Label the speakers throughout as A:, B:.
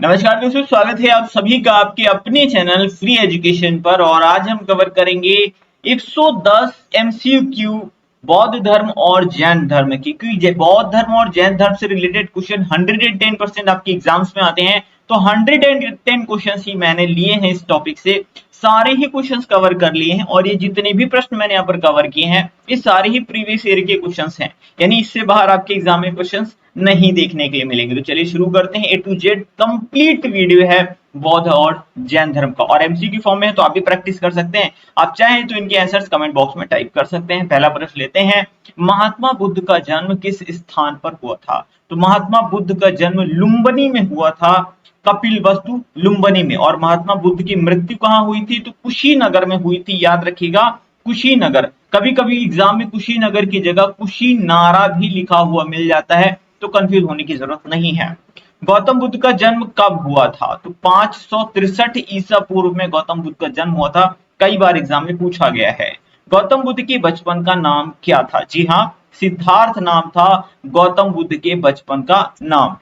A: नमस्कार दोस्तों, स्वागत है आप सभी का आपके अपने चैनल फ्री एजुकेशन पर। और आज हम कवर करेंगे 110 एमसीक्यू बौद्ध धर्म और जैन धर्म की। क्योंकि बौद्ध धर्म और जैन धर्म से रिलेटेड क्वेश्चन 110% आपके एग्जाम्स में आते हैं, तो 110 क्वेश्चन ही मैंने लिए हैं इस टॉपिक से। सारे ही क्वेश्चंस कवर कर लिए हैं और ये जितने भी प्रश्न मैंने यहाँ पर कवर किए हैं ये सारे ही प्रीवियस ईयर के क्वेश्चंस हैं, यानी इससे बाहर आपके एग्जाम में क्वेश्चंस नहीं देखने के लिए मिलेंगे। तो चलिए शुरू करते हैं। ए टू जेड कंप्लीट वीडियो है बौद्ध और जैन धर्म का, और एमसीक्यू फॉर्म में है तो आप भी प्रैक्टिस कर सकते हैं। आप चाहें तो इनके आंसर्स कमेंट बॉक्स में टाइप कर सकते हैं। पहला प्रश्न लेते हैं, महात्मा बुद्ध का जन्म किस स्थान पर हुआ था? तो महात्मा बुद्ध का जन्म लुम्बिनी में हुआ था, कपिलवस्तु लुम्बिनी में। और महात्मा बुद्ध की मृत्यु कहाँ हुई थी? तो कुशीनगर में हुई थी, याद रखिएगा कुशीनगर। कभी कभी एग्जाम में कुशीनगर की जगह कुशीनारा भी लिखा हुआ मिल जाता है, तो कंफ्यूज होने की जरूरत नहीं है। गौतम बुद्ध का जन्म कब हुआ था? तो 563 ईसा पूर्व में गौतम बुद्ध का जन्म हुआ था। कई बार एग्जाम में पूछा गया है। गौतम बुद्ध के बचपन का नाम क्या था? जी हाँ, सिद्धार्थ नाम था गौतम बुद्ध के बचपन का नाम।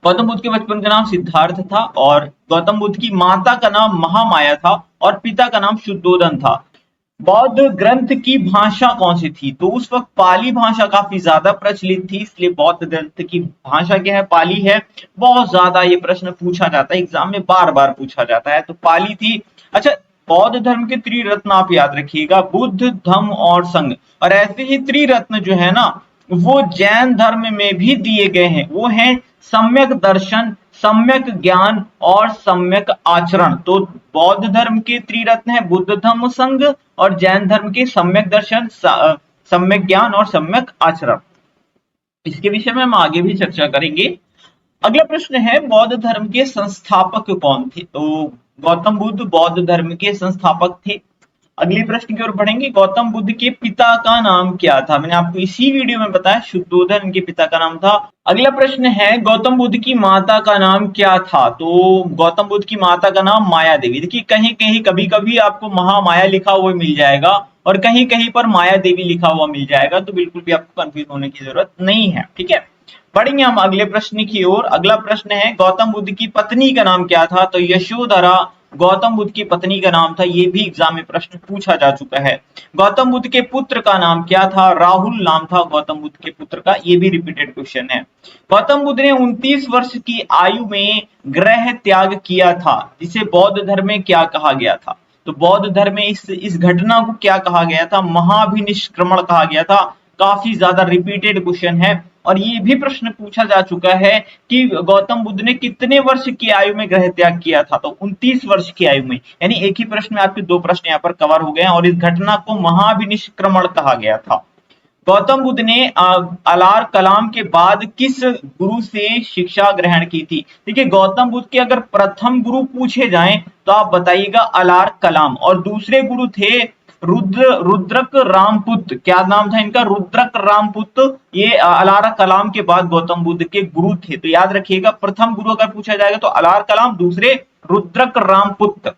A: गौतम बुद्ध के बचपन का नाम सिद्धार्थ था, और गौतम बुद्ध की माता का नाम महामाया था, और पिता का नाम शुद्धोदन था। बौद्ध ग्रंथ की भाषा कौन सी थी? तो उस वक्त पाली भाषा काफी ज्यादा प्रचलित थी, इसलिए बौद्ध ग्रंथ की भाषा क्या है? पाली है। बहुत ज्यादा ये प्रश्न पूछा जाता है, एग्जाम में बार बार पूछा जाता है, तो पाली थी। अच्छा, बौद्ध धर्म के त्रिरत्न आप याद रखिएगा, बुद्ध धम्म और संघ। और ऐसे ही त्रिरत्न जो है ना, वो जैन धर्म में भी दिए गए हैं। वो हैं सम्यक दर्शन, सम्यक ज्ञान और सम्यक आचरण। तो बौद्ध धर्म के त्रिरत्न है बुद्ध धम्म संघ, और जैन धर्म के सम्यक दर्शन, सम्यक ज्ञान और सम्यक आचरण। इसके विषय में हम आगे भी चर्चा करेंगे। अगला प्रश्न है, बौद्ध धर्म के संस्थापक कौन थे? तो गौतम बुद्ध बौद्ध धर्म के संस्थापक थे। अगले प्रश्न की ओर बढ़ेंगे, गौतम बुद्ध के पिता का नाम क्या था? मैंने आपको इसी वीडियो में बताया, शुद्धोदन इनके पिता का नाम था। अगला प्रश्न है, गौतम बुद्ध की माता का नाम क्या था? तो गौतम बुद्ध की माता का नाम माया देवी। देखिए कहीं कहीं कभी कभी आपको महामाया लिखा हुआ मिल जाएगा, और कहीं कहीं पर माया देवी लिखा हुआ मिल जाएगा, तो बिल्कुल भी आपको कंफ्यूज होने की जरूरत नहीं है। ठीक है, बढ़ेंगे हम अगले प्रश्न की ओर। अगला प्रश्न है, गौतम बुद्ध की पत्नी का नाम क्या था? तो यशोधरा गौतम बुद्ध की पत्नी का नाम था। ये भी एग्जाम में प्रश्न पूछा जा चुका है। गौतम बुद्ध के पुत्र का नाम क्या था? राहुल नाम था गौतम बुद्ध के पुत्र का। ये भी रिपीटेड क्वेश्चन है। गौतम बुद्ध ने 29 वर्ष की आयु में गृह त्याग किया था, जिसे बौद्ध धर्म में क्या कहा गया था? तो बौद्ध धर्म में इस घटना को क्या कहा गया था? महाभिनिष्क्रमण कहा गया था। काफी ज्यादा रिपीटेड क्वेश्चन है, और ये भी प्रश्न पूछा जा चुका है कि गौतम बुद्ध ने कितने वर्ष की आयु में गृह त्याग किया था? तो 29 वर्ष की आयु में। यानी एक ही प्रश्न में आपके दो प्रश्न यहाँ पर कवर हो गए हैं, और इस घटना को महाभिनिष्क्रमण कहा गया था। गौतम बुद्ध ने अलार कलाम के बाद किस गुरु से शिक्षा ग्रहण की थी? देखिए गौतम बुद्ध के अगर प्रथम गुरु पूछे जाएं तो आप बताइएगा अलार कलाम, और दूसरे गुरु थे रुद्रक रामपुत्र। क्या नाम था इनका? रुद्रक रामपुत्र। ये अलारा कलाम के बाद गौतम बुद्ध के गुरु थे। तो याद रखिएगा, प्रथम गुरु अगर पूछा जाएगा तो अलार कलाम, दूसरे रुद्रक रामपुत्र।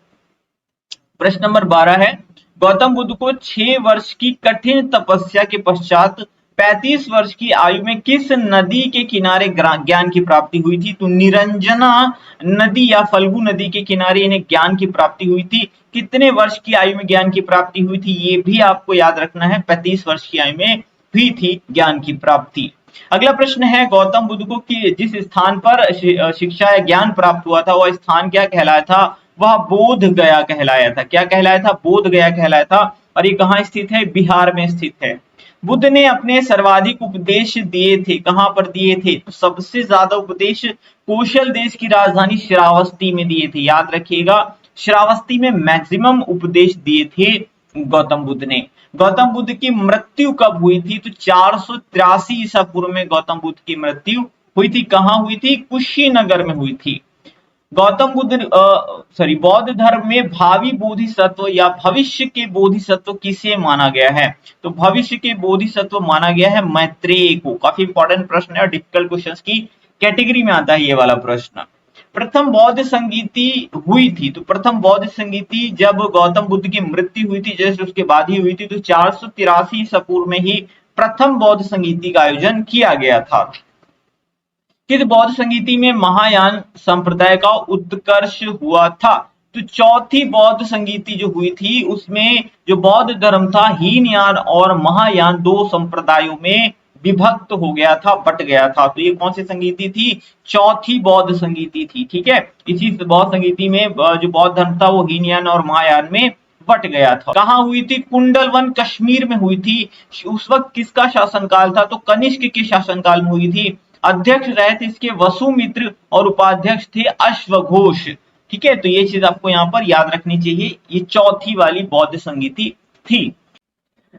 A: प्रश्न नंबर 12 है, गौतम बुद्ध को 6 वर्ष की कठिन तपस्या के पश्चात 35 वर्ष की आयु में किस नदी के किनारे ज्ञान की प्राप्ति हुई थी? तो निरंजना नदी या फल्गु नदी के किनारे इन्हें ज्ञान की प्राप्ति हुई थी। कितने वर्ष की आयु में ज्ञान की प्राप्ति हुई थी? ये भी आपको याद रखना है, 35 वर्ष की आयु में हुई थी ज्ञान की प्राप्ति। अगला प्रश्न है, गौतम बुद्ध को जिस स्थान पर शिक्षा या ज्ञान प्राप्त हुआ था वह स्थान क्या कहलाया था? वह बोध गया कहलाया था। क्या कहलाया था? बोध गया कहलाया था। और ये कहाँ स्थित है? बिहार में स्थित है। बुद्ध ने अपने सर्वाधिक उपदेश दिए थे, कहां पर दिए थे? तो सबसे ज्यादा उपदेश कौशल देश की राजधानी श्रावस्ती में दिए थे। याद रखिएगा, श्रावस्ती में मैक्सिमम उपदेश दिए थे गौतम बुद्ध ने। गौतम बुद्ध की मृत्यु कब हुई थी? तो 483 ईसा पूर्व में गौतम बुद्ध की मृत्यु हुई थी। कहां हुई थी? कुशीनगर में हुई थी। गौतम बुद्ध बौद्ध धर्म में भावी बोधिसत्व या भविष्य के बोधिसत्व किसे माना गया है? तो भविष्य के बोधिसत्व माना गया है मैत्रेय को। काफी इंपॉर्टेंट प्रश्न है और डिफिकल्ट क्वेश्चंस की कैटेगरी में आता है ये वाला प्रश्न। प्रथम बौद्ध संगीति हुई थी, तो प्रथम बौद्ध संगीति जब गौतम बुद्ध की मृत्यु हुई थी, जैसे उसके बाद ही हुई थी, तो 483 ईसा पूर्व में ही प्रथम बौद्ध संगीति का आयोजन किया गया था। किस बौद्ध संगीति में महायान संप्रदाय का उत्कर्ष हुआ था? तो चौथी बौद्ध संगीति जो हुई थी उसमें जो बौद्ध धर्म था हीनयान और महायान दो संप्रदायों में विभक्त हो गया था, बट गया था। तो ये कौन सी संगीति थी? चौथी बौद्ध संगीति थी। ठीक है, इसी बौद्ध संगीति में जो बौद्ध धर्म था वो हीनयान और महायान में बट गया था। कहाँ हुई थी? कुंडलवन कश्मीर में हुई थी। उस वक्त किसका शासनकाल था? तो कनिष्क के शासनकाल में हुई थी। अध्यक्ष रहे थे इसके वसुमित्र और उपाध्यक्ष थे अश्वघोष। ठीक है, तो ये चीज आपको यहाँ पर याद रखनी चाहिए। ये चौथी वाली बौद्ध संगीति थी।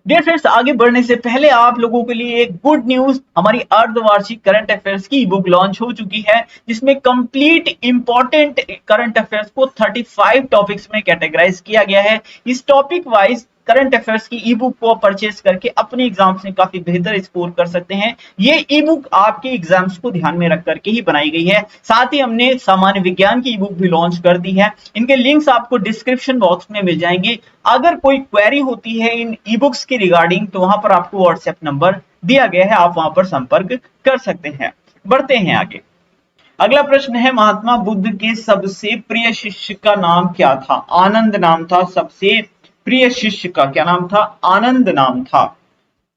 A: डियर फ्रेंड्स, आगे बढ़ने से पहले आप लोगों के लिए एक गुड न्यूज, हमारी अर्धवार्षिक करंट अफेयर्स की बुक लॉन्च हो चुकी है, जिसमें कंप्लीट इंपॉर्टेंट करंट अफेयर्स को 35 टॉपिक्स में कैटेगराइज किया गया है। इस टॉपिक वाइज करंट अफेयर्स की ई बुक को परचेज करके अपने एग्जाम्स में काफी बेहतर स्कोर कर सकते हैं। ये ई बुक आपके एग्जाम्स को ध्यान में रख करके ही बनाई गई है। साथ ही हमने सामान्य विज्ञान की ई बुक भी लॉन्च कर दी है। इनके लिंक्स आपको डिस्क्रिप्शन बॉक्स में मिल जाएंगे। अगर कोई क्वेरी होती है इन ई बुक्स के रिगार्डिंग तो वहां पर आपको व्हाट्सएप नंबर दिया गया है, आप वहां पर संपर्क कर सकते हैं। बढ़ते हैं आगे। अगला प्रश्न है, महात्मा बुद्ध के सबसे प्रिय शिष्य का नाम क्या था? आनंद नाम था। सबसे प्रिय शिष्य का क्या नाम था? आनंद नाम था।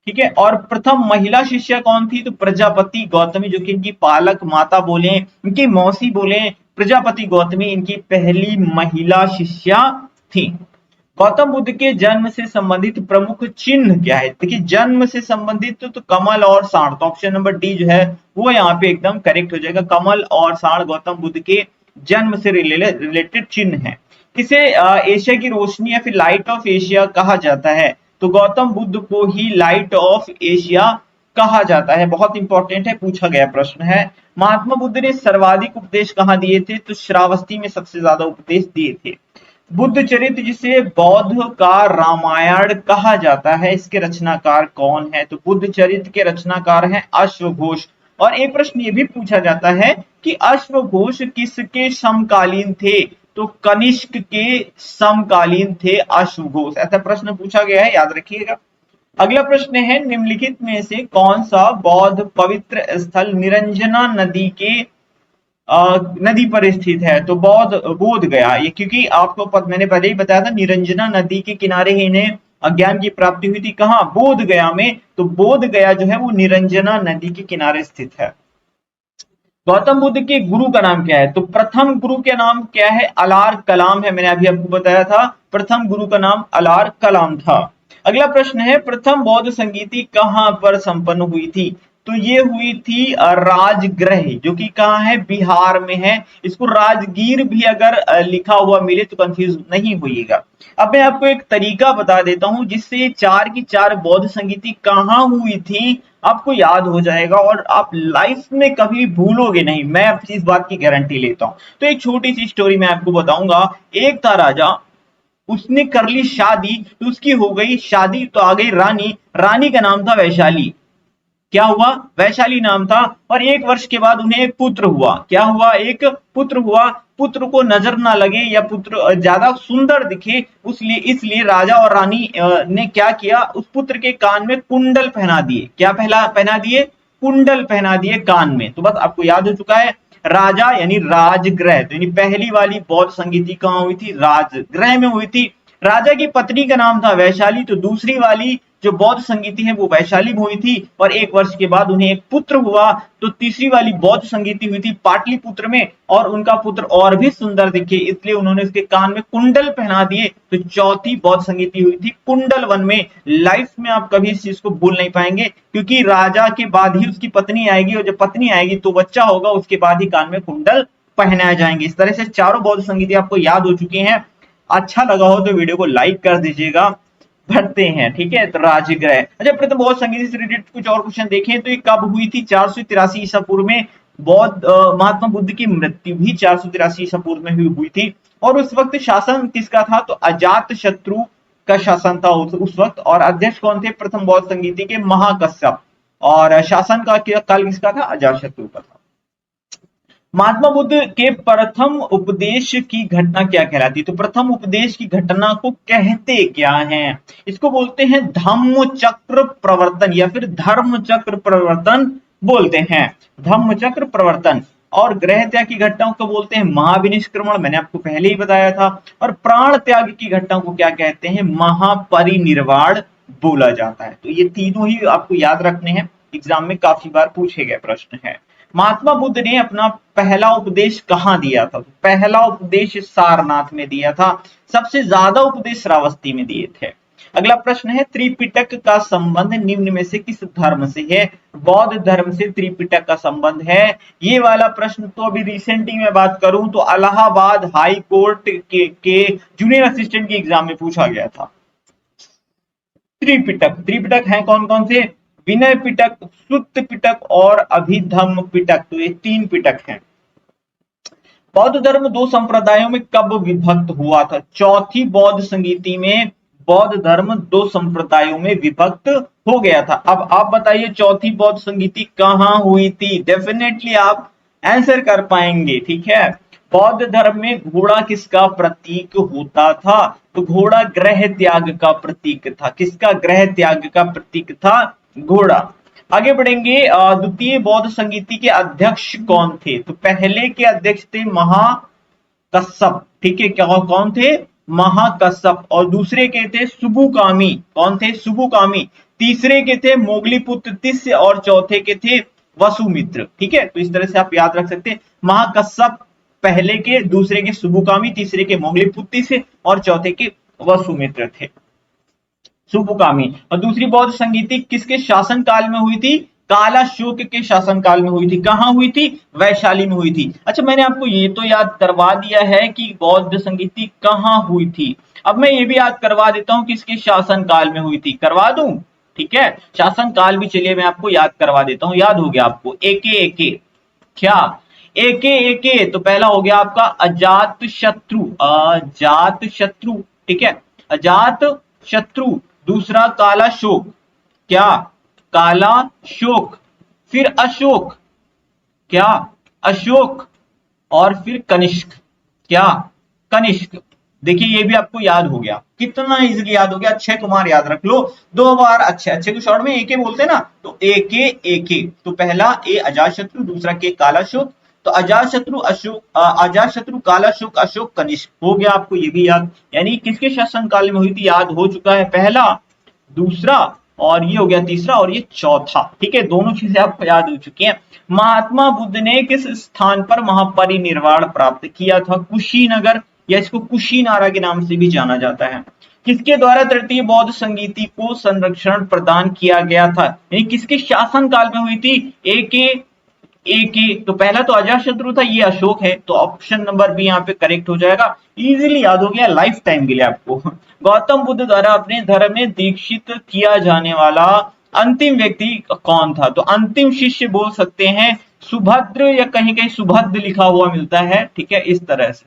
A: ठीक है, और प्रथम महिला शिष्या कौन थी? तो प्रजापति गौतमी, जो कि इनकी पालक माता बोले, इनकी मौसी बोले, प्रजापति गौतमी इनकी पहली महिला शिष्या थी। गौतम बुद्ध के जन्म से संबंधित प्रमुख चिन्ह क्या है? देखिए, जन्म से संबंधित तो कमल और साढ़, तो ऑप्शन नंबर डी जो है वो यहाँ पे एकदम करेक्ट हो जाएगा। कमल और साढ़ गौतम बुद्ध के जन्म से रिलेटेड चिन्ह है। किसे एशिया की रोशनी या फिर लाइट ऑफ एशिया कहा जाता है? तो गौतम बुद्ध को ही लाइट ऑफ एशिया कहा जाता है। बहुत इंपॉर्टेंट है, पूछा गया प्रश्न है। महात्मा बुद्ध ने सर्वाधिक उपदेश कहाँ दिए थे? तो श्रावस्ती में सबसे ज्यादा उपदेश दिए थे। बुद्ध चरित्र, जिसे बौद्ध का रामायण कहा जाता है, इसके रचनाकार कौन है? तो बुद्ध चरित्र के रचनाकार हैं अश्वघोष। और एक प्रश्न ये भी पूछा जाता है कि अश्वघोष किसके समकालीन थे? तो कनिष्क के समकालीन थे अश्वघोष। ऐसा प्रश्न पूछा गया है, याद रखिएगा। अगला प्रश्न है, निम्नलिखित में से कौन सा बौद्ध पवित्र स्थल निरंजना नदी के नदी पर स्थित है? तो बोध गया। ये क्योंकि आपको मैंने पहले ही बताया था, निरंजना नदी के किनारे ही इन्हें अज्ञान की प्राप्ति हुई थी। कहाँ? बोध गया में। तो बोध गया जो है वो निरंजना नदी के किनारे स्थित है। गौतम बुद्ध के गुरु का नाम क्या है? तो प्रथम गुरु का नाम क्या है? अलार कलाम है। मैंने अभी आपको बताया था, प्रथम गुरु का नाम अलार कलाम था। अगला प्रश्न है, प्रथम बौद्ध संगीति कहां पर संपन्न हुई थी? तो ये हुई थी राजगृह, जो कि कहाँ है? बिहार में है। इसको राजगीर भी अगर लिखा हुआ मिले तो कंफ्यूज नहीं होइएगा। अब मैं आपको एक तरीका बता देता हूं जिससे 4 की 4 बौद्ध संगीति कहाँ हुई थी आपको याद हो जाएगा और आप लाइफ में कभी भूलोगे नहीं, मैं इस बात की गारंटी लेता हूं। तो एक छोटी सी स्टोरी मैं आपको बताऊंगा। एक था राजा, उसने कर ली शादी, तो उसकी हो गई शादी, तो आ गई रानी। रानी का नाम था वैशाली। क्या हुआ? वैशाली नाम था। और 1 वर्ष के बाद उन्हें एक पुत्र हुआ। क्या हुआ? एक पुत्र हुआ। पुत्र को नजर ना लगे या पुत्र ज्यादा सुंदर दिखे, इसलिए राजा और रानी ने क्या किया? उस पुत्र के कान में कुंडल पहना दिए। क्या पहना दिए? कुंडल पहना दिए कान में। तो बस आपको याद हो चुका है, राजा यानी राजगृह। तो यानी पहली वाली बौद्ध संगीति कहाँ हुई थी? राजगृह में हुई थी। राजा की पत्नी का नाम था वैशाली, तो दूसरी वाली जो बौद्ध संगीति है वो वैशाली में हुई थी। और 1 वर्ष के बाद उन्हें एक पुत्र हुआ, तो तीसरी वाली बौद्ध संगीति हुई थी पाटलिपुत्र में। और उनका पुत्र और भी सुंदर दिखे, इसलिए उन्होंने उसके कान में कुंडल पहना दिए। तो चौथी बौद्ध संगीति हुई थी कुंडल वन में। लाइफ में आप कभी इस चीज को भूल नहीं पाएंगे, क्योंकि राजा के बाद ही उसकी पत्नी आएगी, और जब पत्नी आएगी तो बच्चा होगा, उसके बाद ही कान में कुंडल पहनाए जाएंगे। इस तरह से चारों बौद्ध संगीति आपको याद हो चुकी हैं। अच्छा लगा हो तो वीडियो को लाइक कर दीजिएगा। बढ़ते हैं, ठीक है। तो राजगृह। अच्छा, प्रथम बौद्ध संगीति से रिलेटेड कुछ और क्वेश्चन देखें तो ये कब हुई थी? 483 ईसा पूर्व में। बौद्ध महात्मा बुद्ध की मृत्यु भी 483 ईसा पूर्व में हुई थी। और उस वक्त शासन किसका था? तो अजात शत्रु का शासन था उस वक्त। और अध्यक्ष कौन थे प्रथम बौद्ध संगीति के? महाकश्यप। और शासन का काल किसका था? अजात शत्रु का था। महात्मा बुद्ध के प्रथम उपदेश की घटना क्या कहलाती? तो प्रथम उपदेश की घटना को कहते क्या हैं? इसको बोलते हैं धम्म चक्र प्रवर्तन या फिर धर्म चक्र प्रवर्तन बोलते हैं? धम्मचक्र प्रवर्तन। और ग्रह त्याग की घटनाओं को बोलते हैं महाविनिष्क्रमण, मैंने आपको पहले ही बताया था। और प्राण त्याग की घटनाओं को क्या कहते हैं? महापरिनिर्वाण बोला जाता है। तो ये तीनों ही आपको याद रखने हैं, एग्जाम में काफी बार पूछे गए प्रश्न है। महात्मा बुद्ध ने अपना पहला उपदेश कहाँ दिया था? पहला उपदेश सारनाथ में दिया था। सबसे ज्यादा उपदेश श्रावस्ती में दिए थे। अगला प्रश्न है, त्रिपिटक का संबंध निम्न में से किस धर्म से है? बौद्ध धर्म से त्रिपिटक का संबंध है। ये वाला प्रश्न तो अभी रिसेंटली में बात करूं तो इलाहाबाद हाई कोर्ट के जूनियर असिस्टेंट के एग्जाम में पूछा गया था। त्रिपिटक, त्रिपिटक है कौन कौन से? विनय पिटक, सुत्त पिटक और अभिधम्म पिटक। तो ये 3 पिटक हैं। बौद्ध धर्म 2 संप्रदायों में कब विभक्त हुआ था? चौथी बौद्ध संगीति में बौद्ध धर्म 2 संप्रदायों में विभक्त हो गया था। अब आप बताइए चौथी बौद्ध संगीति कहां हुई थी? डेफिनेटली आप आंसर कर पाएंगे, ठीक है। बौद्ध धर्म में घोड़ा किसका प्रतीक होता था? तो घोड़ा ग्रह त्याग का प्रतीक था। किसका? ग्रह त्याग का प्रतीक था घोड़ा। आगे बढ़ेंगे, द्वितीय बौद्ध संगीति के अध्यक्ष कौन थे? तो पहले के अध्यक्ष थे महाकश्यप, ठीक है। क्या कौन थे? महाकश्यप। और दूसरे के थे सुबुकामी। कौन थे? सुबुकामी। तीसरे के थे मोगलीपुत्र तिस्य और चौथे के थे वसुमित्र, ठीक है। तो इस तरह से आप याद रख सकते हैं, महाकश्यप पहले के, दूसरे के सुबुकामी, तीसरे के मोगलीपुत्र तिस्य और चौथे के वसुमित्र थे, सुबुकामी। और दूसरी बौद्ध संगीति किसके शासन काल में हुई थी? कालाशोक के शासन काल में हुई थी। कहां हुई थी? वैशाली में हुई थी। अच्छा, मैंने आपको ये तो याद करवा दिया है कि बौद्ध संगीति कहां हुई थी। अब मैं ये भी याद करवा देता हूं किसके शासन काल में हुई थी। करवा दूं? ठीक है, शासन काल भी चलिए मैं आपको याद करवा देता हूं। याद हो गया आपको? एके क्या? एके तो पहला हो गया आपका अजात शत्रु, अजात शत्रु, ठीक है, अजात शत्रु। दूसरा काला शोक, क्या? काला शोक। फिर अशोक, क्या? अशोक। और फिर कनिष्क, क्या? कनिष्क। देखिए ये भी आपको याद हो गया, कितना इजीली याद हो गया। अक्षय कुमार याद रख लो 2 बार। अच्छे को शॉर्ट में एके बोलते हैं ना, तो एके। तो पहला ए अजातशत्रु, दूसरा के कालाशोक। तो अजातशत्रु अशोक, अजातशत्रु कालाशोक अशोक कनिष्क हो गया आपको ये भी याद। यानी किसके शासन काल में हुई थी? याद हो चुका है, पहला, दूसरा और ये हो गया तीसरा और ये चौथा, ठीक है। दोनों चीजें आपको याद हो चुकी हैं। महात्मा बुद्ध ने किस स्थान पर महापरिनिर्वाण प्राप्त किया था? कुशीनगर, या इसको कुशीनारा के नाम से भी जाना जाता है। किसके द्वारा तृतीय बौद्ध संगीति को संरक्षण प्रदान किया गया था? यानी किसके शासन काल में हुई थी? तो पहला तो अजातशत्रु था, ये अशोक है, तो ऑप्शन नंबर बी यहाँ पे करेक्ट हो जाएगा। इजीली याद हो गया लाइफ टाइम के लिए आपको। गौतम बुद्ध द्वारा अपने धर्म में दीक्षित किया जाने वाला अंतिम व्यक्ति कौन था? तो अंतिम शिष्य बोल सकते हैं सुभद्र, या कहीं कहीं सुभद्र लिखा हुआ मिलता है, ठीक है, इस तरह से।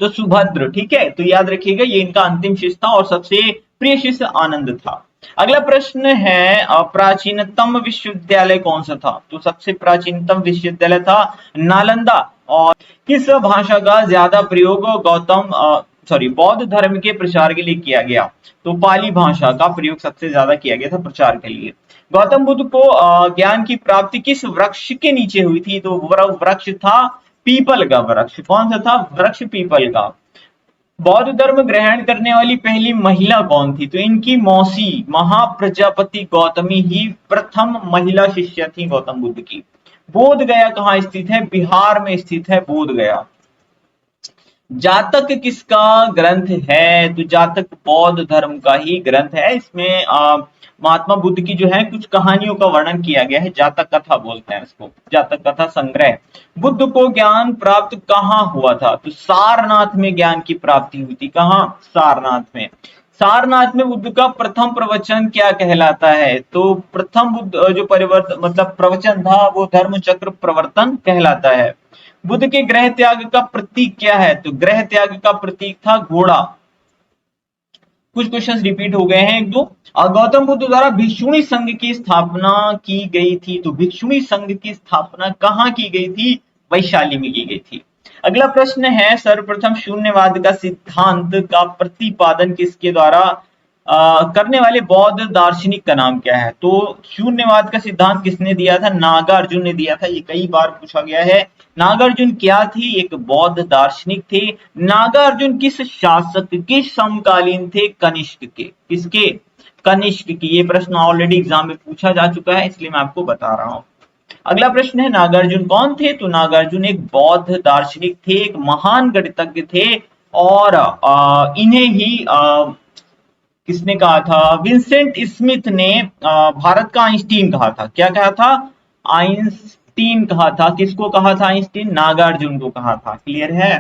A: तो सुभद्र, ठीक है। तो याद रखिएगा ये इनका अंतिम शिष्य था और सबसे प्रिय शिष्य आनंद था। अगला प्रश्न है, प्राचीनतम विश्वविद्यालय कौन सा था? तो सबसे प्राचीनतम विश्वविद्यालय था नालंदा। और किस भाषा का ज्यादा प्रयोग बौद्ध धर्म के प्रचार के लिए किया गया? तो पाली भाषा का प्रयोग सबसे ज्यादा किया गया था प्रचार के लिए। गौतम बुद्ध को ज्ञान की प्राप्ति किस वृक्ष के नीचे हुई थी? तो वृक्ष था पीपल का वृक्ष। कौन सा था? वृक्ष पीपल का। बौद्ध धर्म ग्रहण करने वाली पहली महिला कौन थी? तो इनकी मौसी महाप्रजापति गौतमी ही प्रथम महिला शिष्या थी गौतम बुद्ध की। बोध गया कहाँ स्थित है? बिहार में स्थित है बोध गया। जातक किसका ग्रंथ है? तो जातक बौद्ध धर्म का ही ग्रंथ है। इसमें महात्मा बुद्ध की जो है कुछ कहानियों का वर्णन किया गया है, जातक कथा बोलते हैं इसको, जातक कथा संग्रह। बुद्ध को ज्ञान प्राप्त कहाँ हुआ था? तो सारनाथ में ज्ञान की प्राप्ति हुई थी। कहाँ? सारनाथ में। सारनाथ में बुद्ध का प्रथम प्रवचन क्या कहलाता है? तो प्रथम बुद्ध जो प्रवचन था वो धर्म चक्र प्रवर्तन कहलाता है। बुद्ध के ग्रह त्याग का प्रतीक क्या है? तो ग्रह त्याग का प्रतीक था घोड़ा। कुछ क्वेश्चंस रिपीट हो गए हैं एक दो। गौतम बुद्ध द्वारा भिक्षुणी संघ की स्थापना की गई थी। तो भिक्षुणी संघ की स्थापना कहाँ की गई थी? वैशाली में की गई थी। अगला प्रश्न है, सर्वप्रथम शून्यवाद का सिद्धांत का प्रतिपादन किसके द्वारा करने वाले बौद्ध दार्शनिक का नाम क्या है? तो शून्यवाद का सिद्धांत किसने दिया था? नागार्जुन ने दिया था। ये कई बार पूछा गया है। नागार्जुन क्या थी? एक बौद्ध दार्शनिक थे। नागार्जुन किस शासक के समकालीन थे? कनिष्क के। किसके? कनिष्क की। ये प्रश्न ऑलरेडी एग्जाम में पूछा जा चुका है, इसलिए मैं आपको बता रहा हूँ। अगला प्रश्न है, नागार्जुन कौन थे? तो नागार्जुन एक बौद्ध दार्शनिक थे, एक महान गणितज्ञ थे, और इन्हें ही किसने कहा था? विंसेंट स्मिथ ने भारत का आइंस्टीन कहा था। क्या कहा था? आइंस्टीन कहा था। किसको कहा था आइंस्टीन? नागार्जुन को कहा था। क्लियर है?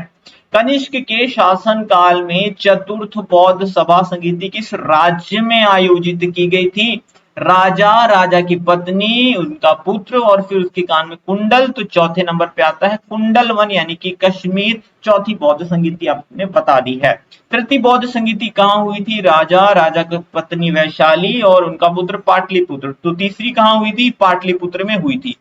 A: कनिष्क के शासन काल में चतुर्थ बौद्ध सभा समिति किस राज्य में आयोजित की गई थी? राजा, राजा की पत्नी, उनका पुत्र और फिर उसके कान में कुंडल। तो चौथे नंबर पे आता है कुंडल वन यानी कि कश्मीर। चौथी बौद्ध संगीति आपने बता दी है। तृतीय बौद्ध संगीति कहाँ हुई थी? राजा, राजा की पत्नी वैशाली और उनका पुत्र पाटलिपुत्र। तो तीसरी कहाँ हुई थी? पाटलिपुत्र में हुई थी।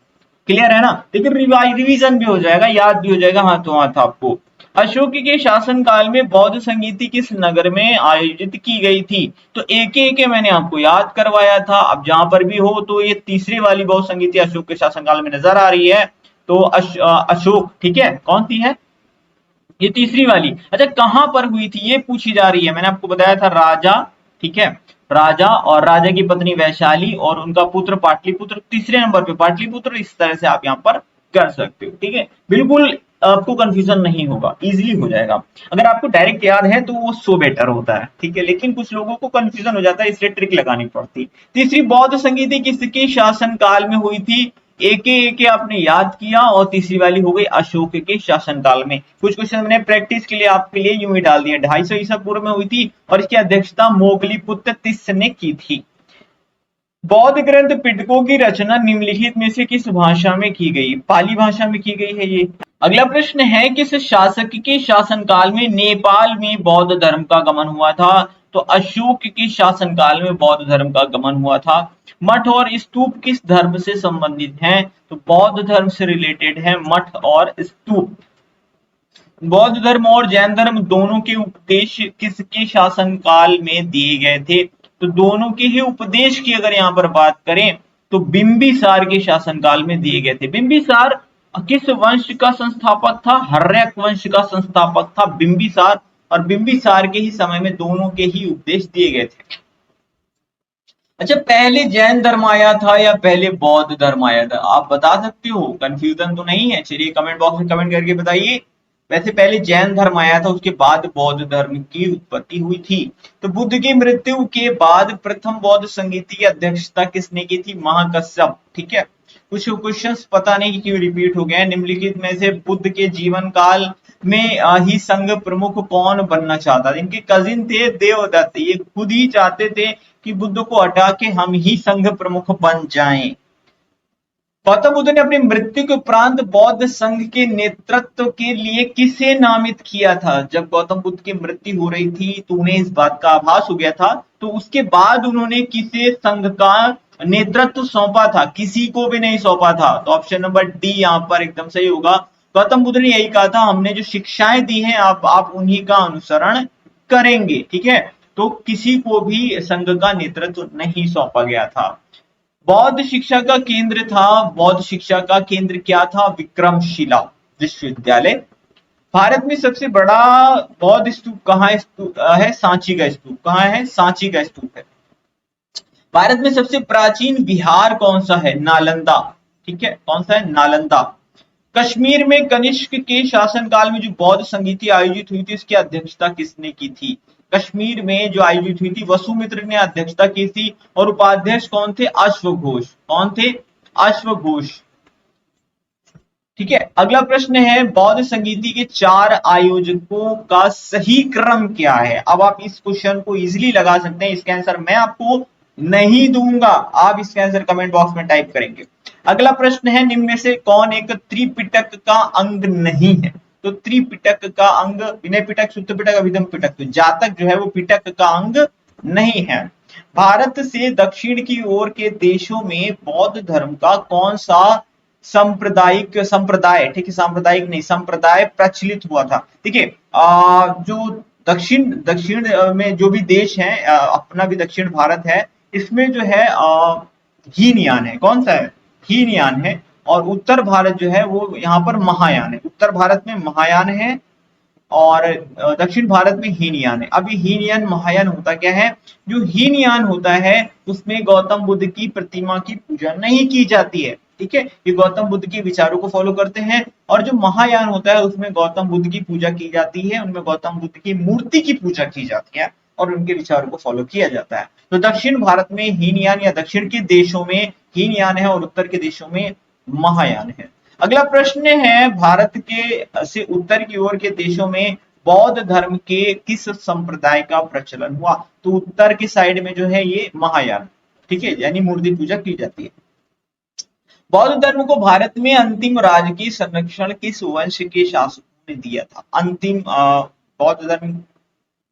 A: क्लियर है ना? लेकिन रिवीजन भी हो जाएगा, याद भी हो जाएगा हाथों हाथ आपको। अशोक के शासन काल में बौद्ध संगीति किस नगर में आयोजित की गई थी? तो एक एक मैंने आपको याद करवाया था। अब जहां पर भी हो तो ये तीसरी वाली बौद्ध संगीति अशोक के शासन काल में नजर आ रही है। तो अशोक, ठीक है, कौन सी है? ये तीसरी वाली। अच्छा, कहां पर हुई थी ये पूछी जा रही है। मैंने आपको बताया था राजा, ठीक है, राजा और राजा की पत्नी वैशाली और उनका पुत्र पाटलिपुत्र। तीसरे नंबर पे पाटलिपुत्र। इस तरह से आप यहाँ पर कर सकते हो। ठीक है, बिल्कुल आपको कंफ्यूजन नहीं होगा, इजीली हो जाएगा। अगर आपको डायरेक्ट याद है तो वो सो बेटर होता है। ठीक है, लेकिन कुछ लोगों को कंफ्यूजन हो जाता है, इसलिए ट्रिक लगानी पड़ती। तीसरी बौद्ध संगीति किसके शासन काल में हुई थी? एक आपने याद किया। और तीसरी वाली हो गई अशोक के शासनकाल में। कुछ क्वेश्चन मैंने प्रैक्टिस के लिए आपके लिए यूं ही डाल दिए। 250 ईसा पूर्व में हुई थी और इसकी अध्यक्षता मोगलीपुत्र तिस्स ने की थी। बौद्ध ग्रंथ पिटकों की रचना निम्नलिखित में से किस भाषा में की गई? पाली भाषा में की गई है ये। अगला प्रश्न है, किस शासक के शासनकाल में नेपाल में बौद्ध धर्म का गमन हुआ था? तो अशोक के शासनकाल में बौद्ध धर्म का गमन हुआ था। मठ और स्तूप किस धर्म से संबंधित हैं? तो बौद्ध धर्म से रिलेटेड है मठ और स्तूप। बौद्ध धर्म और जैन धर्म दोनों के उपदेश किसके शासनकाल में दिए गए थे? तो दोनों के ही उपदेश की अगर यहाँ पर बात करें तो बिंबिसार के शासनकाल में दिए गए थे। बिंबिसार किस वंश का संस्थापक था? हर्यक वंश का संस्थापक था बिंबिसार। और बिंबिसार के ही समय में दोनों के ही उपदेश दिए गए थे। अच्छा, पहले जैन धर्म आया था या पहले बौद्ध धर्म आया था? आप बता सकते हो? कंफ्यूजन तो नहीं है? चलिए कमेंट बॉक्स में कमेंट करके बताइए। वैसे पहले जैन धर्म आया था, उसके बाद बौद्ध धर्म की उत्पत्ति हुई थी। तो बुद्ध की मृत्यु के बाद प्रथम बौद्ध संगीति की अध्यक्षता किसने की थी? महाकश्यप। ठीक है, कुछ क्वेश्चंस पता नहीं क्यों रिपीट हो गए हैं। निम्नलिखित में से बुद्ध के जीवन काल में ही संघ प्रमुख कौन बनना चाहता था? इनके कजिन थे देवदत्त। ये खुद ही चाहते थे कि बुद्ध को हटा के हम ही संघ प्रमुख बन जाएं। गौतम बुद्ध ने अपनी मृत्यु के उपरांत बौद्ध संघ के नेतृत्व के लिए किसे नामित किया था? जब गौतम बुद्ध की मृत्यु हो रही थी तो उन्हें इस बात का आभास हो गया था, तो उसके बाद उन्होंने किसे संघ का नेतृत्व सौंपा था? किसी को भी नहीं सौंपा था। तो ऑप्शन नंबर डी यहाँ पर एकदम सही होगा। गौतम बुद्ध ने यही कहा था, हमने जो शिक्षाएं दी हैं आप उन्हीं का अनुसरण करेंगे। ठीक है, तो किसी को भी संघ का नेतृत्व नहीं सौंपा गया था। बौद्ध शिक्षा का केंद्र था, बौद्ध शिक्षा का केंद्र क्या था? विक्रमशिला विश्वविद्यालय। भारत में सबसे बड़ा बौद्ध स्तूप कहाँ है? सांची का स्तूप। कहाँ है? सांची का स्तूप है। भारत में सबसे प्राचीन विहार कौन सा है? नालंदा। ठीक है, कौन सा है? नालंदा। कश्मीर में कनिष्क के शासनकाल में जो बौद्ध संगीति आयोजित हुई थी उसकी अध्यक्षता किसने की थी? कश्मीर में जो आयोजित हुई थी वसुमित्र ने अध्यक्षता की थी। और उपाध्यक्ष कौन थे? अश्वघोष। कौन थे? अश्वघोष। ठीक है, अगला प्रश्न है, बौद्ध संगीति के 4 आयोजकों का सही क्रम क्या है? अब आप इस क्वेश्चन को इजीली लगा सकते हैं। इसका आंसर मैं आपको नहीं दूंगा, आप इसका आंसर कमेंट बॉक्स में टाइप करेंगे। अगला प्रश्न है, निम्न में से कौन एक त्रिपिटक का अंग नहीं है? तो त्रिपिटक का अंग विनय पिटक, सुत्त पिटक, अभिधम पिटक। तो जातक जो है वो पिटक का अंग नहीं है। भारत से दक्षिण की ओर के देशों में बौद्ध धर्म का कौन सा संप्रदाय, ठीक है, सांप्रदायिक नहीं, संप्रदाय प्रचलित हुआ था? ठीक है, जो दक्षिण दक्षिण में जो भी देश है, अपना भी दक्षिण भारत है, इसमें जो है हीनयान है। कौन सा है? हीनयान है। और उत्तर भारत जो है वो यहाँ पर महायान है। उत्तर भारत में महायान है और दक्षिण भारत में हीनयान है। अब ये हीनयान महायान होता क्या है? जो हीनयान होता है उसमें गौतम बुद्ध की प्रतिमा की पूजा नहीं की जाती है, ठीक है। ये गौतम बुद्ध के विचारों को फॉलो करते हैं। और जो महायान होता है उसमें गौतम बुद्ध की पूजा की जाती है, उनमें गौतम बुद्ध की मूर्ति की पूजा की जाती है और उनके विचारों को फॉलो किया जाता है। तो दक्षिण भारत में हीनयान या दक्षिण के देशों में हीनयान है और उत्तर के देशों में महायान है। अगला प्रश्न है, भारत के से उत्तर की ओर के देशों में बौद्ध धर्म के किस संप्रदाय का प्रचलन हुआ? तो उत्तर की साइड में जो है ये महायान, ठीक है, यानी मूर्ति पूजा की जाती है। बौद्ध धर्म को भारत में अंतिम राजकीय संरक्षण किस वंश के शासकों ने दिया था? अंतिम बौद्ध धर्म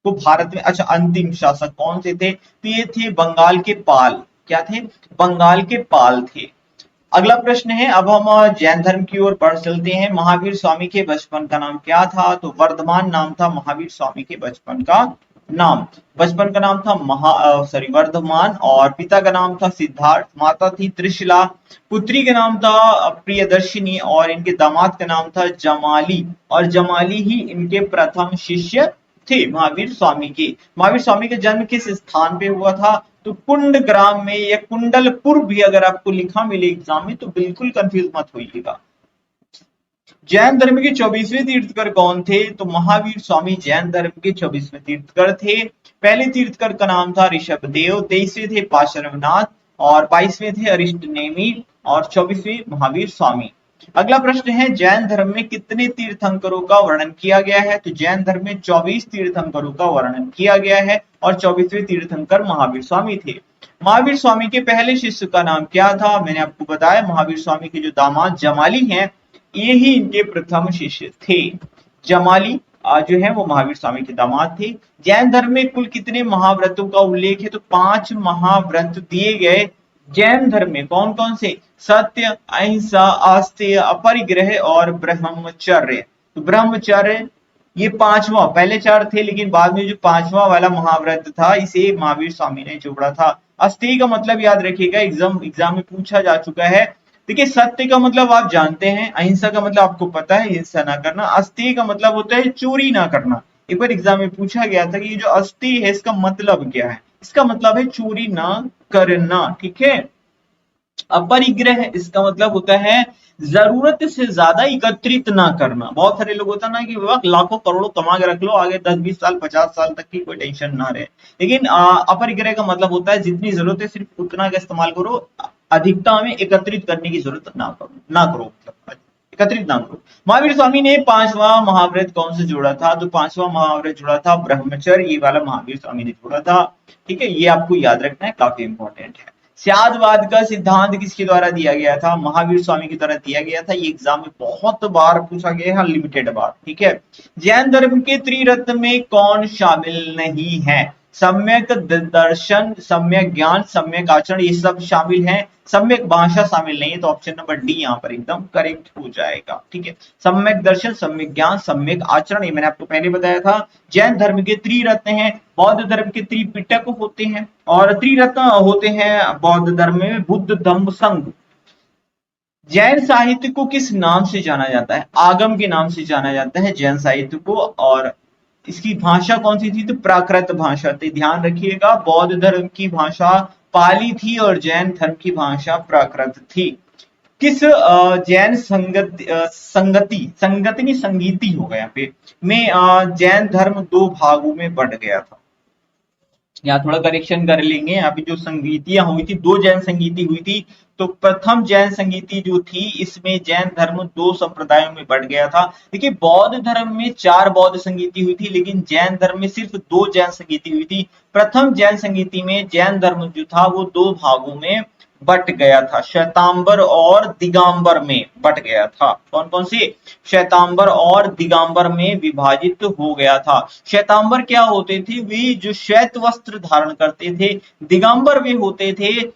A: को भारत में, अच्छा, अंतिम शासक कौन से थे? तो ये थे बंगाल के पाल। क्या थे? बंगाल के पाल थे। अगला प्रश्न है, अब हम जैन धर्म की ओर बढ़ चलते हैं। महावीर स्वामी के बचपन का नाम क्या था? तो वर्धमान नाम था महावीर स्वामी के बचपन का नाम। बचपन का नाम था वर्धमान, और पिता का नाम था सिद्धार्थ, माता थी त्रिशिला, पुत्री का नाम था प्रियदर्शिनी और इनके दामाद का नाम था जमाली, और जमाली ही इनके प्रथम शिष्य थे महावीर स्वामी के। महावीर स्वामी का जन्म किस स्थान पे हुआ था? तो कुंड ग्राम में या कुंडलपुर भी अगर आपको लिखा मिले एग्जाम में तो बिल्कुल कंफ्यूज मत होइएगा। जैन धर्म के 24वें तीर्थकर कौन थे? तो महावीर स्वामी जैन धर्म के 24वें तीर्थकर थे। पहले तीर्थकर का नाम था ऋषभदेव, 23वें थे पार्श्वनाथ और 22वें थे अरिष्टनेमी और 24वें महावीर स्वामी। अगला प्रश्न है, जैन धर्म में कितने तीर्थंकरों का वर्णन किया गया है? तो जैन धर्म में 24 तीर्थंकरों का वर्णन किया गया है और 24वें तीर्थंकर महावीर स्वामी थे। महावीर स्वामी के पहले शिष्य का नाम क्या था? मैंने आपको बताया महावीर स्वामी के जो दामाद जमाली हैं ये ही इनके प्रथम शिष्य थे। जमाली जो है वो महावीर स्वामी के दामाद थे। जैन धर्म में कुल कितने महाव्रतों का उल्लेख है? तो 5 महाव्रत दिए गए जैन धर्म में। कौन कौन से? सत्य, अहिंसा, आस्तेय, अपरिग्रह और ब्रह्मचर्य। तो ब्रह्मचर्य ये 5वां, पहले 4 थे लेकिन बाद में जो 5वां वाला महाव्रत था इसे महावीर स्वामी ने जोड़ा था। अस्तेय का मतलब याद रखिएगा, एग्जाम में पूछा जा चुका है। देखिए, सत्य का मतलब आप जानते हैं, अहिंसा का मतलब आपको पता है, हिंसा ना करना। अस्तेय का मतलब होता है चोरी ना करना। एक बार एग्जाम में पूछा गया था कि ये जो अस्तेय है इसका मतलब क्या है? इसका मतलब है चोरी ना करना, ठीक है। अपरिग्रह इसका मतलब होता है जरूरत से ज्यादा एकत्रित ना करना। बहुत सारे लोग होता ना कि वक्त लाखों करोड़ों कमा के रख लो, आगे 10-20 साल 50 साल तक की कोई टेंशन ना रहे। लेकिन अपरिग्रह का मतलब होता है जितनी जरूरत है सिर्फ उतना का इस्तेमाल करो, अधिकता में एकत्रित करने की जरूरत ना करो, मतलब एकत्रित ना करो। महावीर स्वामी ने 5वां महाव्रत कौन से जोड़ा था? तो 5वां महाव्रत जोड़ा था ब्रह्मचर्य, ये वाला महावीर स्वामी ने जोड़ा था, ठीक है। ये आपको याद रखना है, काफी इंपॉर्टेंट है। स्यादवाद का सिद्धांत किसके द्वारा दिया गया था? महावीर स्वामी की द्वारा दिया गया था। ये एग्जाम में बहुत बार पूछा गया है, लिमिटेड बार, ठीक है। जैन धर्म के त्रिरत्न में कौन शामिल नहीं है? सम्यक दर्शन, सम्यक ज्ञान, सम्यक आचरण, ये सब शामिल हैं। सम्यक भाषा शामिल नहीं है, तो ऑप्शन नंबर डी यहाँ पर एकदम करेक्ट हो जाएगा, ठीक है। सम्यक दर्शन, सम्यक ज्ञान, सम्यक आचरण, ये मैंने आपको पहले बताया था। जैन धर्म के त्रिरत्न हैं, बौद्ध धर्म के त्रिपिटक होते हैं और त्रिरत्न होते हैं बौद्ध धर्म में बुद्ध, धम्म, संघ। जैन साहित्य को किस नाम से जाना जाता है? आगम के नाम से जाना जाता है जैन साहित्य को। और इसकी भाषा कौन सी थी? तो प्राकृत भाषा थी। ध्यान रखिएगा, बौद्ध धर्म की भाषा पाली थी और जैन धर्म की भाषा प्राकृत थी। किस जैन संगति हो गया यहाँ पे में जैन धर्म 2 भागों में बंट गया था। यहाँ थोड़ा करेक्शन कर लेंगे, यहाँ पे जो संगीतियां हुई थी, 2 जैन संगीति हुई थी। तो प्रथम जैन संगीति जो थी इसमें जैन धर्म 2 संप्रदायों में बढ़ गया था। देखिए, बौद्ध धर्म में 4 बौद्ध संगीति हुई थी लेकिन जैन धर्म में सिर्फ 2 जैन संगीति हुई थी। प्रथम जैन संगीति में जैन धर्म जो था वो 2 भागों में बट गया था, श्वेतांबर और दिगंबर में बट गया था। कौन कौन से? श्वेतांबर और दिगंबर में विभाजित हो गया था। श्वेतांबर क्या होते थे? वे जो श्वेत वस्त्र धारण करते थे। दिगंबर वे होते थे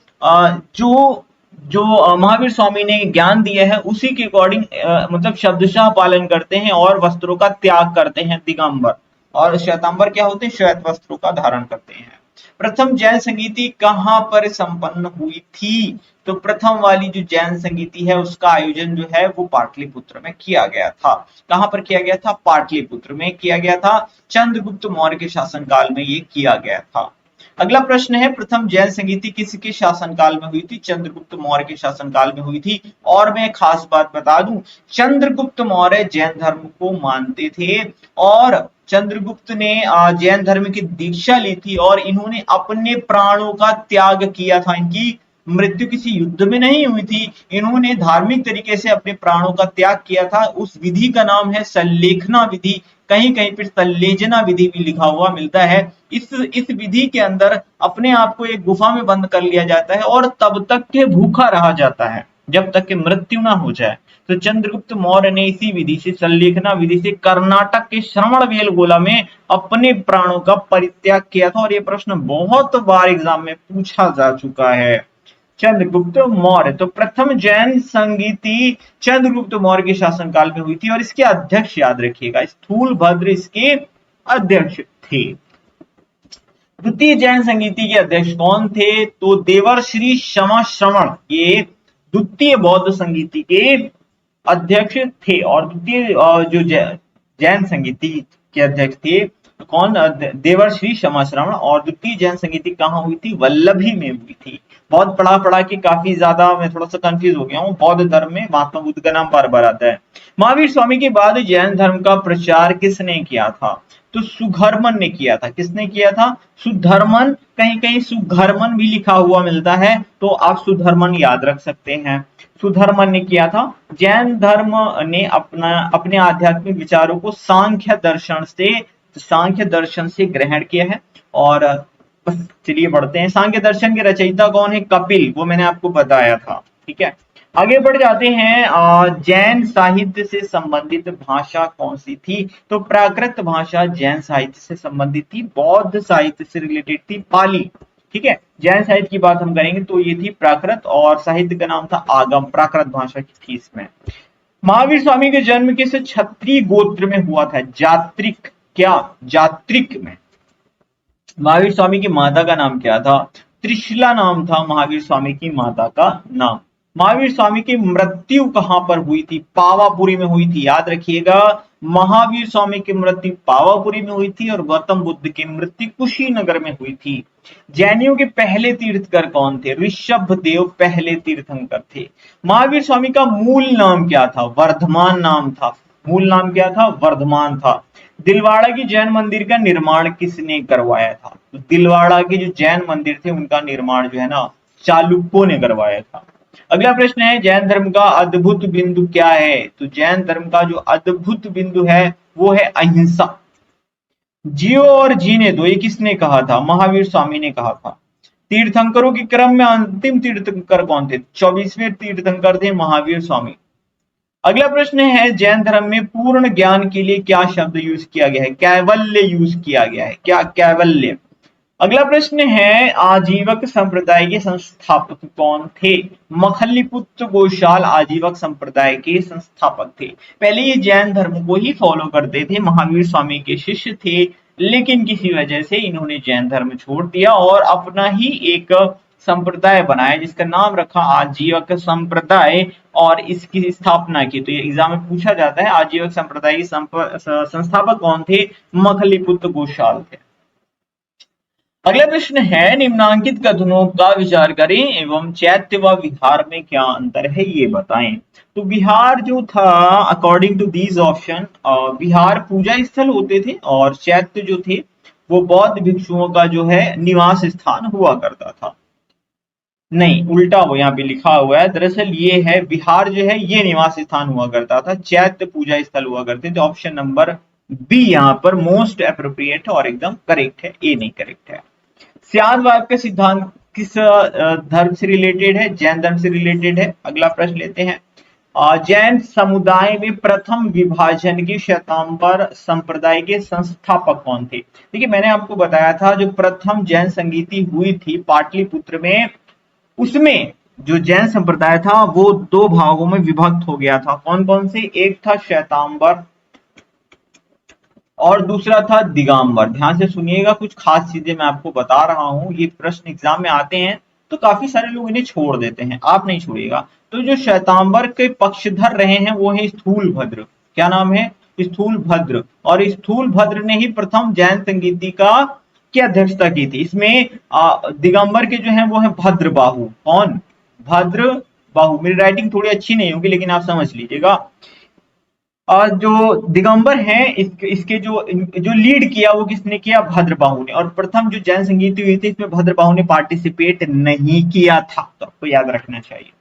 A: जो महावीर स्वामी ने ज्ञान दिया है उसी के अकॉर्डिंग मतलब शब्दशः पालन करते हैं और वस्त्रों का त्याग करते हैं, दिगंबर। और श्वेतांबर क्या होते हैं? श्वेत वस्त्रों का धारण करते हैं। प्रथम जैन संगीति कहाँ पर संपन्न हुई थी? तो प्रथम वाली जो जैन संगीति है उसका आयोजन जो है वो पाटलिपुत्र में किया गया था। कहाँ पर किया गया था? पाटलिपुत्र में किया गया था। चंद्रगुप्त मौर्य के शासनकाल में ये किया गया था। अगला प्रश्न है, प्रथम जैन संगीति किसके शासनकाल में हुई थी? चंद्रगुप्त मौर्य के शासनकाल में हुई थी। और मैं खास बात बता दूं, चंद्रगुप्त मौर्य जैन धर्म को मानते थे और चंद्रगुप्त ने जैन धर्म की दीक्षा ली थी और इन्होंने अपने प्राणों का त्याग किया था। इनकी मृत्यु किसी युद्ध में नहीं हुई थी, इन्होंने धार्मिक तरीके से अपने प्राणों का त्याग किया था। उस विधि का नाम है सल्लेखना विधि, कहीं कहीं पर सल्लेजना विधि भी लिखा हुआ मिलता है। इस विधि के अंदर अपने आप को एक गुफा में बंद कर लिया जाता है और तब तक के भूखा रहा जाता है जब तक कि मृत्यु ना हो जाए। तो चंद्रगुप्त मौर्य ने इसी विधि से, सल्लेखना विधि से, कर्नाटक के श्रवणबेलगोला में अपने प्राणों का परित्याग किया था और ये प्रश्न बहुत बार एग्जाम में पूछा जा चुका है। चंद्रगुप्त मौर्य, तो प्रथम जैन संगीति चंद्रगुप्त मौर्य के शासनकाल में हुई थी और इसके अध्यक्ष याद रखिएगा, स्थूलभद्र इसके अध्यक्ष थे। द्वितीय जैन संगीति के अध्यक्ष कौन थे? तो देवर्षि क्षमा श्रवण ये द्वितीय बौद्ध संगीति के अध्यक्ष थे। और द्वितीय जो जैन संगीति के अध्यक्ष थे कौन? देवर्षि क्षमा श्रवण। और द्वितीय जैन संगीति कहाँ हुई थी? वल्लभी में हुई थी। बहुत पढ़ा के काफी ज्यादा मैं थोड़ा सा कंफ्यूज हो गया हूँ। बौद्ध धर्म में महात्मा बुद्ध का नाम बार बार आता है। महावीर स्वामी के बाद जैन धर्म का प्रचार किसने किया था? तो सुधर्मन ने किया था। किसने किया था? सुधर्मन, कहीं कहीं सुधर्मन भी लिखा हुआ मिलता है तो आप सुधर्मन याद रख सकते हैं। सुधर्मन ने किया था। जैन धर्म ने अपने आध्यात्मिक विचारों को सांख्य दर्शन से ग्रहण किया है। और बस चलिए बढ़ते हैं। सांख्य दर्शन के रचयिता कौन है? कपिल, वो मैंने आपको बताया था। ठीक है, आगे बढ़ जाते हैं। जैन साहित्य से संबंधित भाषा कौन सी थी? तो प्राकृत भाषा जैन साहित्य से संबंधित थी। बौद्ध साहित्य से रिलेटेड थी पाली। ठीक है, जैन साहित्य की बात हम करेंगे तो ये थी प्राकृत और साहित्य का नाम था आगम। प्राकृत भाषा की थी इसमें। महावीर स्वामी के जन्म किस क्षत्रिय गोत्र में हुआ था? जात्रिक, क्या जात्रिक में। महावीर स्वामी की माता का नाम क्या था? त्रिशला नाम था महावीर स्वामी की माता का नाम। महावीर स्वामी की मृत्यु कहां पर हुई थी? पावापुरी में हुई थी। याद रखिएगा, महावीर स्वामी की मृत्यु पावापुरी में हुई थी और गौतम बुद्ध की मृत्यु कुशीनगर में हुई थी। जैनियों के पहले तीर्थंकर कौन थे? ऋषभ देव पहले तीर्थंकर थे। महावीर स्वामी का मूल नाम क्या था? वर्धमान नाम था। मूल नाम क्या था? वर्धमान था। दिलवाड़ा की जैन मंदिर का निर्माण किसने करवाया था? तो दिलवाड़ा के जो जैन मंदिर थे उनका निर्माण जो है ना चालुक्यों ने करवाया था। अगला प्रश्न है, जैन धर्म का अद्भुत बिंदु क्या है? तो जैन धर्म का जो अद्भुत बिंदु है वो है अहिंसा। जियो और जीने दो, ये किसने कहा था? महावीर स्वामी ने कहा था। तीर्थंकरों के क्रम में अंतिम तीर्थंकर कौन थे? 24वें तीर्थंकर थे महावीर स्वामी। अगला प्रश्न है, जैन धर्म में पूर्ण ज्ञान के लिए क्या शब्द यूज किया गया है? कैवल्य यूज किया गया है। क्या? कैवल्य। अगला प्रश्न है, आजीवक संप्रदाय के संस्थापक कौन थे? मखलिपुत्र गोशाल आजीवक संप्रदाय के संस्थापक थे। पहले ये जैन धर्म को ही फॉलो करते थे, महावीर स्वामी के शिष्य थे, लेकिन किसी वजह से इन्होंने जैन धर्म छोड़ दिया और अपना ही एक संप्रदाय बनाया जिसका नाम रखा आजीवक संप्रदाय और इसकी स्थापना की। तो ये एग्जाम में पूछा जाता है, आजीवक संप्रदाय के संस्थापक कौन थे? मखलिपुत्र गोशाल थे। अगला प्रश्न है, निम्नांकित कथनों का विचार करें एवं चैत्य व विहार में क्या अंतर है ये बताएं। तो विहार जो था, अकॉर्डिंग टू दीज ऑप्शन, विहार पूजा स्थल होते थे और चैत्य जो थे वो बौद्ध भिक्षुओं का जो है निवास स्थान हुआ करता था। नहीं, उल्टा वो यहाँ पे लिखा हुआ है। दरअसल ये है, विहार जो है ये निवास स्थान हुआ करता था, चैत्य पूजा स्थल हुआ करते थे। ऑप्शन नंबर बी यहाँ पर मोस्ट अप्रोप्रिएट और एकदम करेक्ट है, ए नहीं करेक्ट है। स्यादवाद का सिद्धांत किस धर्म से रिलेटेड है? जैन धर्म से रिलेटेड है। अगला प्रश्न लेते हैं, जैन समुदाय में प्रथम विभाजन के श्वेतांबर संप्रदाय के संस्थापक कौन थे? देखिए, मैंने आपको बताया था जो प्रथम जैन संगीति हुई थी पाटलिपुत्र में, उसमें जो जैन संप्रदाय था वो दो भागों में विभक्त हो गया था। कौन कौन से? एक था श्वेतांबर और दूसरा था दिगंबर। ध्यान से सुनिएगा, कुछ खास चीजें मैं आपको बता रहा हूँ, ये प्रश्न एग्जाम में आते हैं तो काफी सारे लोग इन्हें छोड़ देते हैं, आप नहीं छोड़िएगा। तो जो श्वेतांबर के पक्षधर रहे हैं वो है स्थूलभद्र। क्या नाम है? स्थूलभद्र। और स्थूलभद्र ने ही प्रथम जैन संगीति का की अध्यक्षता की थी। इसमें दिगंबर के जो है वो है भद्रबाहु। कौन? भद्रबाहु। मेरी राइटिंग थोड़ी अच्छी नहीं होगी लेकिन आप समझ लीजिएगा। और जो दिगंबर हैं इसके जो लीड किया वो किसने किया? भद्रबाहु ने। और प्रथम जो जैन संगीत हुई थी इसमें भद्रबाहु ने पार्टिसिपेट नहीं किया था, तो आपको याद रखना चाहिए।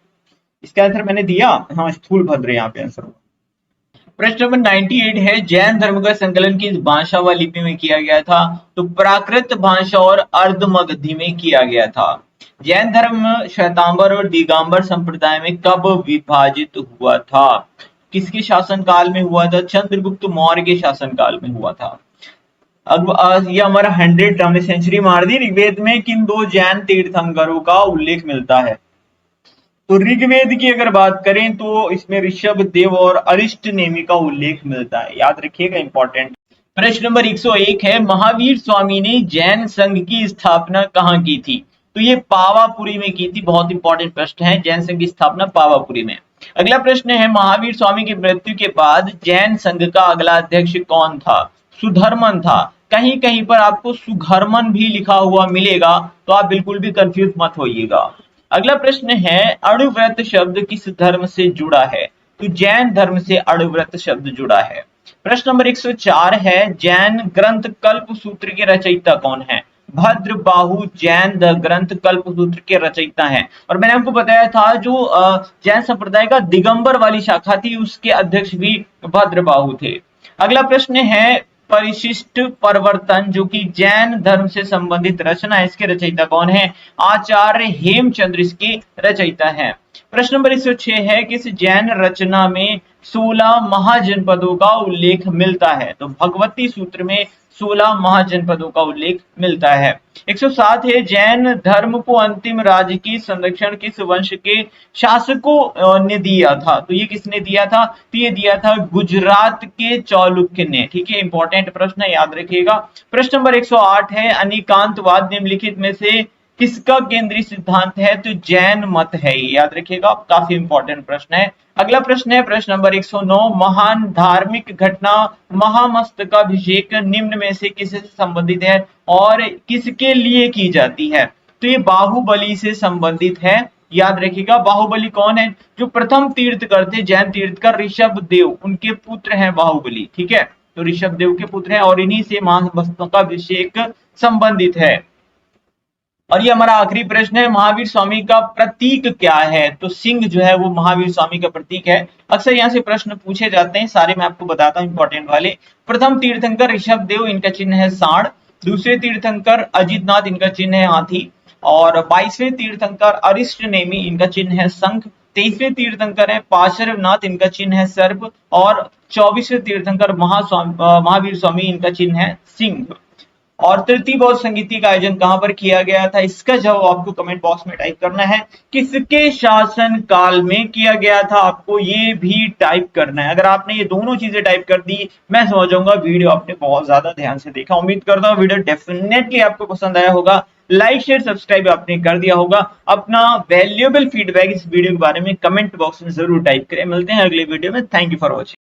A: इसका आंसर मैंने दिया, हाँ स्थूलभद्र यहाँ पे आंसर हुआ। प्रश्न नंबर 98 है, जैन धर्म का संकलन किस भाषा व लिपि में किया गया था? तो प्राकृत भाषा और अर्धमगधी में किया गया था। जैन धर्म श्वेतांबर और दिगंबर संप्रदाय में कब विभाजित हुआ था? किसके शासनकाल में हुआ था? चंद्रगुप्त मौर्य के शासनकाल में हुआ था। अब ये हमारा 100 हमने सेंचुरी मार दी। ऋग्वेद में किन दो जैन तीर्थंकरों का उल्लेख मिलता है? तो ऋग्वेद की अगर बात करें तो इसमें ऋषभ देव और अरिष्ट नेमि का उल्लेख मिलता है, याद रखिएगा, इंपॉर्टेंट। प्रश्न नंबर 101 है, महावीर स्वामी ने जैन संघ की स्थापना कहाँ की थी? तो ये पावापुरी में की थी। बहुत इंपॉर्टेंट प्रश्न है, जैन संघ की स्थापना पावापुरी में। अगला प्रश्न है, महावीर स्वामी की मृत्यु के बाद जैन संघ का अगला अध्यक्ष कौन था? सुधर्मन था। कहीं कहीं पर आपको सुधर्मन भी लिखा हुआ मिलेगा, तो आप बिल्कुल भी कंफ्यूज मत होइएगा। अगला प्रश्न है, अणुव्रत शब्द किस धर्म से जुड़ा है? तो जैन धर्म से अणुव्रत शब्द जुड़ा है। प्रश्न नंबर 104 है, जैन ग्रंथ कल्पसूत्र के रचयिता कौन है? भद्रबाहु जैन ग्रंथ कल्पसूत्र के रचयिता हैं। और मैंने आपको बताया था जो जैन संप्रदाय का दिगंबर वाली शाखा थी उसके अध्यक्ष भी भद्रबाहु थे। अगला प्रश्न है, परिशिष्ट प्रवर्तन जो कि जैन धर्म से संबंधित रचना है, इसके रचयिता कौन है? आचार्य हेमचंद्र इसके रचयिता हैं। प्रश्न नंबर 106 है, किस जैन रचना में 16 महाजनपदों का उल्लेख मिलता है? तो भगवती सूत्र में 16 महाजनपदों का उल्लेख मिलता है। 107 है, जैन धर्म को अंतिम राजकीय संरक्षण किस वंश के शासकों ने दिया था? तो ये किसने दिया था? तो ये दिया था गुजरात के चालुक्य ने। ठीक है, इंपॉर्टेंट प्रश्न है, याद रखिएगा। प्रश्न नंबर 108 है, अनिकांतवाद निम्नलिखित में से किसका केंद्रीय सिद्धांत है? तो जैन मत है, याद रखिएगा, काफी इंपॉर्टेंट प्रश्न है। अगला प्रश्न है प्रश्न नंबर 109, महान धार्मिक घटना महामस्तकाभिषेक निम्न में से किससे संबंधित है और किसके लिए की जाती है? तो ये बाहुबली से संबंधित है, याद रखिएगा। बाहुबली कौन है? जो प्रथम तीर्थकर थे, जैन तीर्थकर ऋषभ देव, उनके पुत्र हैं बाहुबली। ठीक है, तो ऋषभ देव के पुत्र हैं और इन्हीं से महामस्तकाभिषेक संबंधित है। और ये हमारा आखिरी प्रश्न है, महावीर स्वामी का प्रतीक क्या है? तो सिंह जो है वो महावीर स्वामी का प्रतीक है। अक्सर यहाँ से प्रश्न पूछे जाते हैं, सारे मैं आपको बताता हूँ इंपॉर्टेंट वाले। प्रथम तीर्थंकर ऋषभ देव, इनका चिन्ह है सांड। दूसरे तीर्थंकर अजितनाथ, इनका चिन्ह है हाथी। और 22वें तीर्थंकर अरिष्ट नेमि, इनका चिन्ह है शंख। 23वें तीर्थंकर है पार्श्वनाथ, इनका चिन्ह है सर्प। और 24वें तीर्थंकर महावीर स्वामी, इनका चिन्ह है सिंह। और तृतीय बौद्ध संगीति का आयोजन कहां पर किया गया था? इसका जवाब आपको कमेंट बॉक्स में टाइप करना है। किसके शासन काल में किया गया था, आपको ये भी टाइप करना है। अगर आपने ये दोनों चीजें टाइप कर दी, मैं समझ जाऊंगा वीडियो आपने बहुत ज्यादा ध्यान से देखा। उम्मीद करता हूँ वीडियो डेफिनेटली आपको पसंद आया होगा। लाइक शेयर सब्सक्राइब आपने कर दिया होगा। अपना वैल्यूएबल फीडबैक इस वीडियो के बारे में कमेंट बॉक्स में जरूर टाइप करें। मिलते हैं अगले वीडियो में। Thank you for watching.